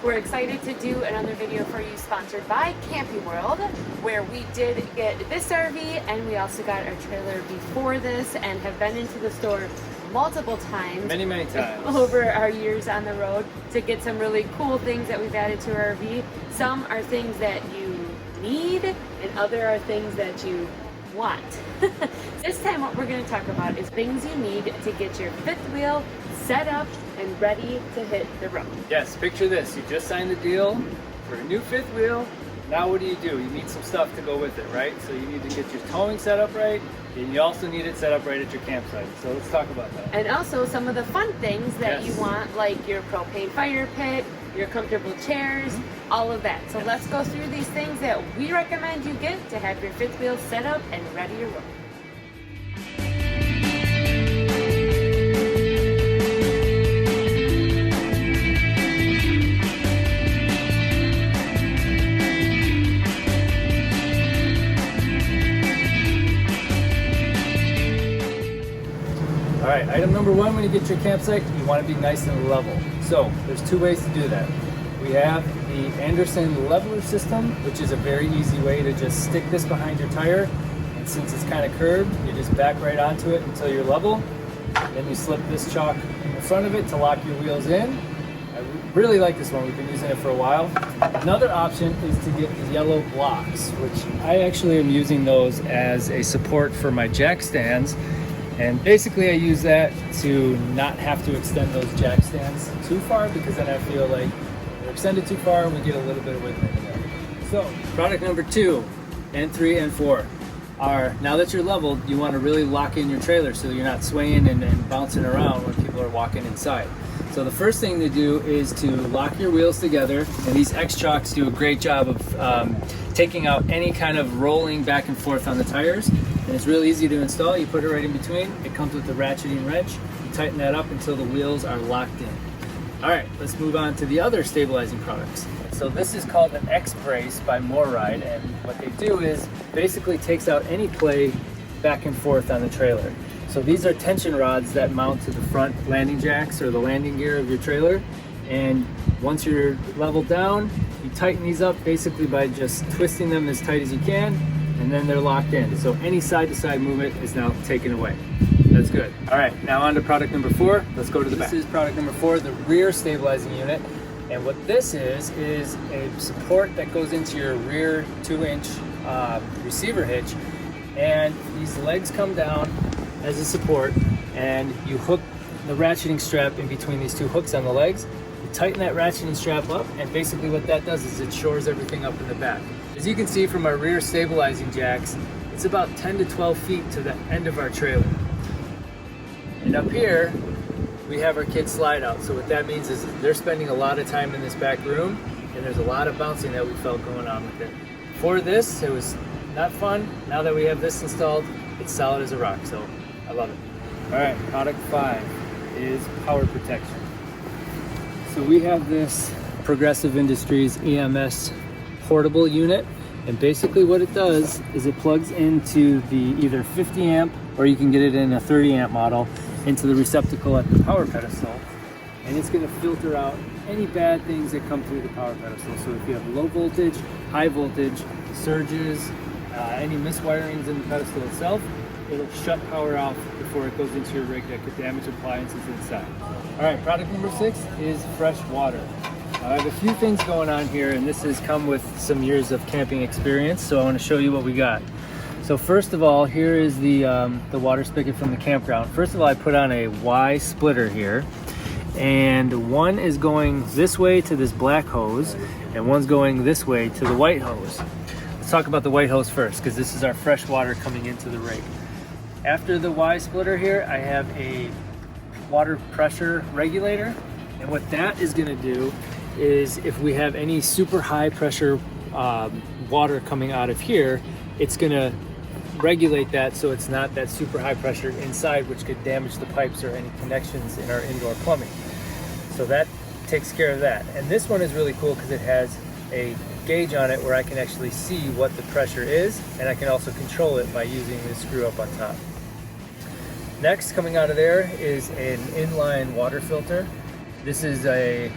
We're excited to do another video for you sponsored by Camping World, where we did get this RV and we also got our trailer before this and have been into the store multiple times. Many times. Over our years on the road to get some really cool things that we've added to our RV. Some are things that you need and other are things that you want. This time what we're going to talk about is things you need to get your fifth wheel set up and ready to hit the road. Yes, picture this. You just signed the deal for a new fifth wheel. Now what do? You need some stuff to go with it, right? So you need to get your towing set up right, and you also need it set up right at your campsite. So let's talk about that. And also some of the fun things that you want, like your propane fire pit, your comfortable chairs, all of that. So let's go through these things that we recommend you get to have your fifth wheel set up and ready to roll. All right, item number one when you get your campsite, you want to be nice and level. So there's two ways to do that. We have the Anderson leveler system, which is a very easy way to just stick this behind your tire. And since it's kind of curved, you just back right onto it until you're level. Then you slip this chalk in the front of it to lock your wheels in. I really like this one. We've been using it for a while. Another option is to get the yellow blocks, which I actually am using those as a support for my jack stands. And basically I use that to not have to extend those jack stands too far, because then I feel like they're extended too far and we get a little bit of wiggle in there. So product number 2 and 3 and 4 are, now that you're leveled, you want to really lock in your trailer so you're not swaying and bouncing around when people are walking inside. So the first thing to do is to lock your wheels together, and these X-Chocks do a great job of taking out any kind of rolling back and forth on the tires. And it's really easy to install. You put it right in between. It comes with the ratcheting wrench. You tighten that up until the wheels are locked in. All right, let's move on to the other stabilizing products. So this is called an X-Brace by MoreRide, and what they do is basically takes out any play back and forth on the trailer. So these are tension rods that mount to the front landing jacks or the landing gear of your trailer. And once you're leveled down, you tighten these up basically by just twisting them as tight as you can, and then they're locked in. So any side-to-side movement is now taken away. That's good. All right, now on to product number 4. Let's go to the back. This is product number 4, the rear stabilizing unit. And what this is a support that goes into your rear 2-inch receiver hitch. And these legs come down as a support, and you hook the ratcheting strap in between these two hooks on the legs. You tighten that ratcheting strap up, and basically what that does is it shores everything up in the back. As you can see from our rear stabilizing jacks, it's about 10 to 12 feet to the end of our trailer. And up here, we have our kids slide out. So what that means is they're spending a lot of time in this back room, and there's a lot of bouncing that we felt going on with it. For this, it was not fun. Now that we have this installed, it's solid as a rock, so I love it. All right, product 5 is power protection. So we have this Progressive Industries EMS portable unit, and basically what it does is it plugs into the either 50 amp or you can get it in a 30 amp model into the receptacle at the power pedestal, and it's going to filter out any bad things that come through the power pedestal. So if you have low voltage, high voltage, surges, any miswirings in the pedestal itself, it'll shut power off before it goes into your rig that could damage appliances inside. All right, product number 6 is fresh water. I have a few things going on here, and this has come with some years of camping experience, so I want to show you what we got. So first of all, here is the water spigot from the campground. First of all, I put on a Y splitter here, and one is going this way to this black hose, and one's going this way to the white hose. Let's talk about the white hose first, because this is our fresh water coming into the rig. After the Y splitter here, I have a water pressure regulator, and what that is going to do is if we have any super high pressure water coming out of here, it's going to regulate that so it's not that super high pressure inside, which could damage the pipes or any connections in our indoor plumbing. So that takes care of that. And this one is really cool because it has a gauge on it where I can actually see what the pressure is, and I can also control it by using this screw up on top. Next, coming out of there is an inline water filter. This is a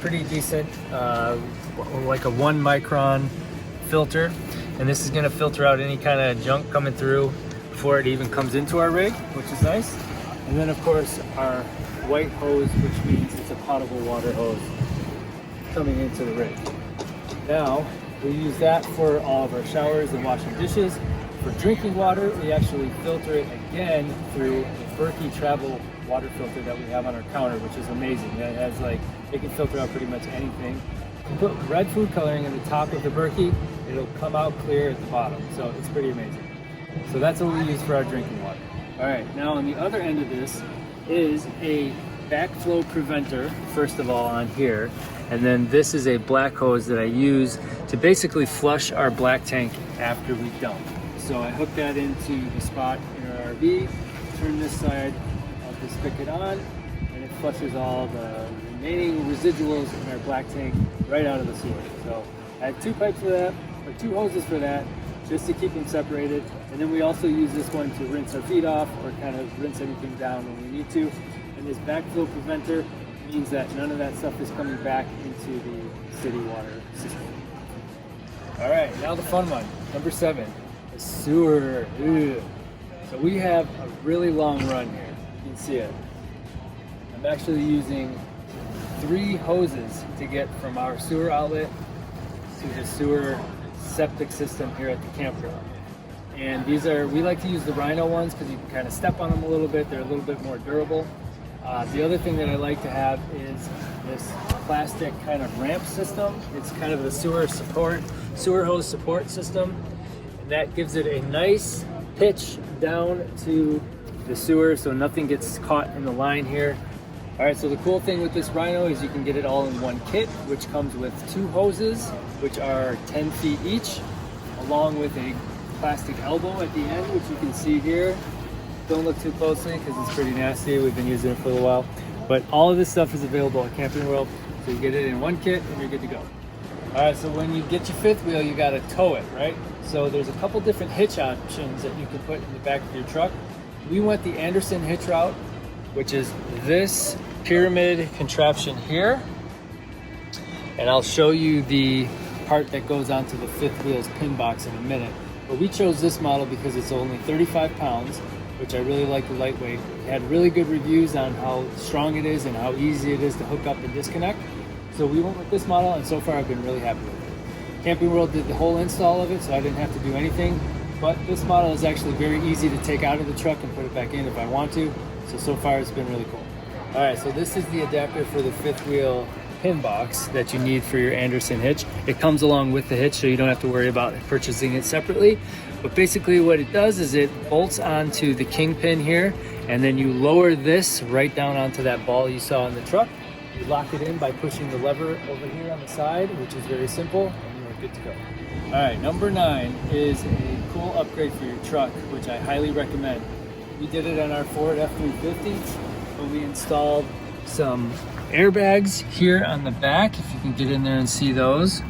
pretty decent, like a 1 micron filter. And this is gonna filter out any kind of junk coming through before it even comes into our rig, which is nice. And then of course our white hose, which means it's a potable water hose coming into the rig. Now, we use that for all of our showers and washing dishes. For drinking water, we actually filter it again through the Berkey travel water filter that we have on our counter, which is amazing. That has it can filter out pretty much anything. If you put red food coloring in the top of the Berkey, it'll come out clear at the bottom. So it's pretty amazing. So that's what we use for our drinking water. All right, now on the other end of this is a backflow preventer, first of all, on here. And then this is a black hose that I use to basically flush our black tank after we dump. So I hook that into the spot in our RV, turn this side of the spigot on, and it flushes all the remaining residuals in our black tank right out of the sewer. So I have 2 pipes for that, or 2 hoses for that, just to keep them separated. And then we also use this one to rinse our feet off or kind of rinse anything down when we need to. And this backflow preventer means that none of that stuff is coming back into the city water system. All right, now the fun one, number 7, the sewer. Ugh. So we have a really long run here. You can see it. I'm actually using 3 hoses to get from our sewer outlet to the sewer septic system here at the campground. And these are, we like to use the Rhino ones because you can kind of step on them a little bit. They're a little bit more durable. The other thing that I like to have is this plastic kind of ramp system. It's kind of the sewer hose support system. And that gives it a nice pitch down to the sewer so nothing gets caught in the line here. All right, so the cool thing with this Rhino is you can get it all in one kit, which comes with 2 hoses, which are 10 feet each, along with a plastic elbow at the end, which you can see here. Don't look too closely because it's pretty nasty. We've been using it for a while. But all of this stuff is available at Camping World, so you get it in one kit and you're good to go. All right, so when you get your 5th wheel, you gotta tow it, right? So there's a couple different hitch options that you can put in the back of your truck. We went the Anderson hitch route, which is this pyramid contraption here. And I'll show you the part that goes onto the 5th wheel's pin box in a minute. But we chose this model because it's only 35 pounds, which I really like the lightweight. It had really good reviews on how strong it is and how easy it is to hook up and disconnect. So we went with this model, and so far I've been really happy with it. Camping World did the whole install of it, so I didn't have to do anything. But this model is actually very easy to take out of the truck and put it back in if I want to. So far it's been really cool. All right, so this is the adapter for the 5th wheel pin box that you need for your Anderson hitch. It comes along with the hitch, so you don't have to worry about purchasing it separately. But basically what it does is it bolts onto the kingpin here, and then you lower this right down onto that ball you saw in the truck. You lock it in by pushing the lever over here on the side, which is very simple, and you're good to go. All right, number 9 is a cool upgrade for your truck, which I highly recommend. We did it on our Ford F-350, but we installed some airbags here on the back, if you can get in there and see those.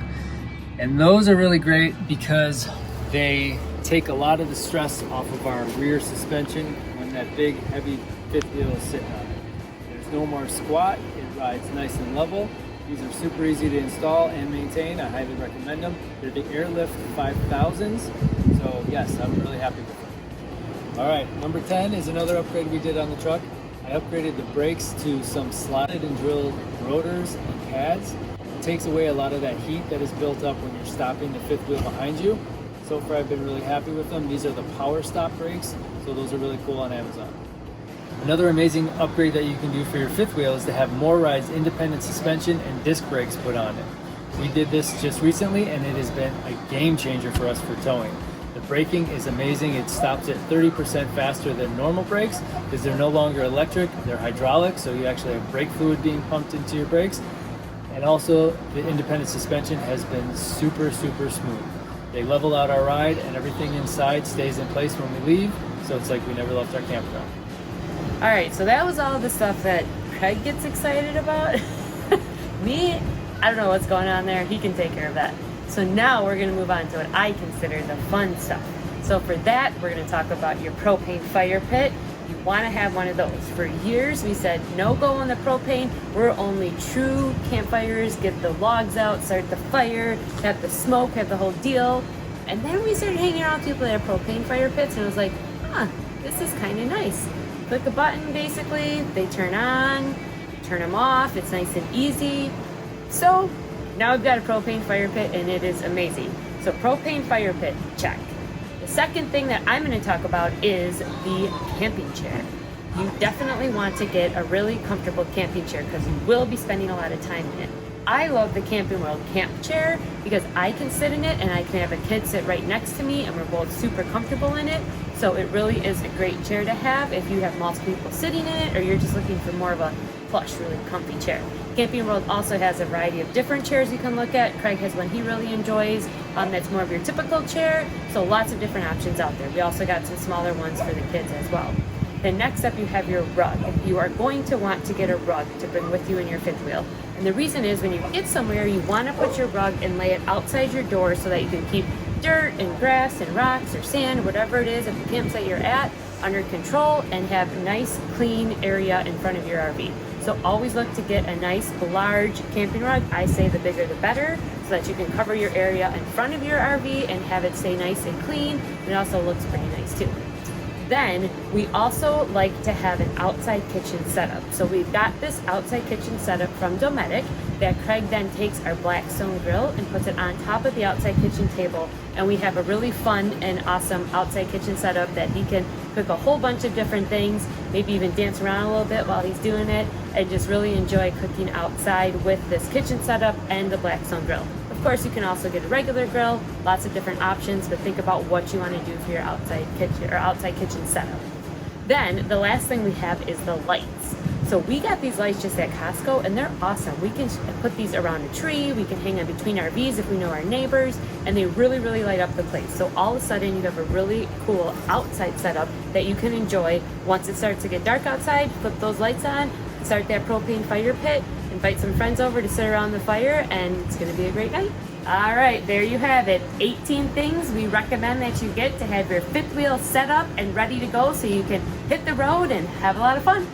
And those are really great because they take a lot of the stress off of our rear suspension when that big heavy 5th wheel is sitting on it. There's no more squat, it rides nice and level. These are super easy to install and maintain. I highly recommend them. They're the Airlift 5000s, so yes, I'm really happy with them. All right, number 10 is another upgrade we did on the truck. I upgraded the brakes to some slotted and drilled rotors and pads. It takes away a lot of that heat that is built up when you're stopping the 5th wheel behind you. So far I've been really happy with them. These are the Power Stop brakes, so those are really cool on Amazon. Another amazing upgrade that you can do for your 5th wheel is to have MoRide's independent suspension and disc brakes put on it. We did this just recently and it has been a game changer for us for towing. The braking is amazing. It stops at 30% faster than normal brakes because they're no longer electric, they're hydraulic, so you actually have brake fluid being pumped into your brakes. And also the independent suspension has been super smooth. They level out our ride and everything inside stays in place when we leave, so it's like we never left our campground. All right, so that was all the stuff that Craig gets excited about. Me, I don't know what's going on there. He can take care of that. So now we're gonna move on to what I consider the fun stuff. So for that, we're gonna talk about your propane fire pit. you want to have one of those. For years we said no go on the propane, we're only true campfires, get the logs out, start the fire, have the smoke, have the whole deal. And then we started hanging around with people that have propane fire pits, and I was like, this is kind of nice. Click a button basically, they turn on, turn them off, it's nice and easy. So now we've got a propane fire pit and it is amazing. So propane fire pit, check. The second thing that I'm going to talk about is the camping chair. You definitely want to get a really comfortable camping chair because you will be spending a lot of time in it. I love the Camping World camp chair because I can sit in it and I can have a kid sit right next to me and we're both super comfortable in it. So it really is a great chair to have if you have multiple people sitting in it or you're just looking for more of a plush, really comfy chair. Camping World also has a variety of different chairs you can look at. Craig has one he really enjoys that's more of your typical chair. So lots of different options out there. We also got some smaller ones for the kids as well. Then next up you have your rug. You are going to want to get a rug to bring with you in your fifth wheel. And the reason is when you get somewhere, you want to put your rug and lay it outside your door so that you can keep dirt and grass and rocks or sand, whatever it is at the campsite you're at, under control and have a nice clean area in front of your RV. So always look to get a nice large camping rug. I say the bigger the better so that you can cover your area in front of your RV and have it stay nice and clean. It also looks pretty nice too. Then we also like to have an outside kitchen setup. So we've got this outside kitchen setup from Dometic that Craig then takes our Blackstone grill and puts it on top of the outside kitchen table. And we have a really fun and awesome outside kitchen setup that he can cook a whole bunch of different things, maybe even dance around a little bit while he's doing it, and just really enjoy cooking outside with this kitchen setup and the Blackstone grill. Of course, you can also get a regular grill, lots of different options, but think about what you want to do for your outside kitchen setup. Then the last thing we have is the lights. So we got these lights just at Costco and they're awesome. We can put these around a tree, we can hang them between RVs if we know our neighbors, and they really, really light up the place. So all of a sudden you have a really cool outside setup that you can enjoy. Once it starts to get dark outside, flip those lights on, start that propane fire pit, invite some friends over to sit around the fire, and it's gonna be a great night. All right, there you have it. 18 things we recommend that you get to have your fifth wheel set up and ready to go so you can hit the road and have a lot of fun.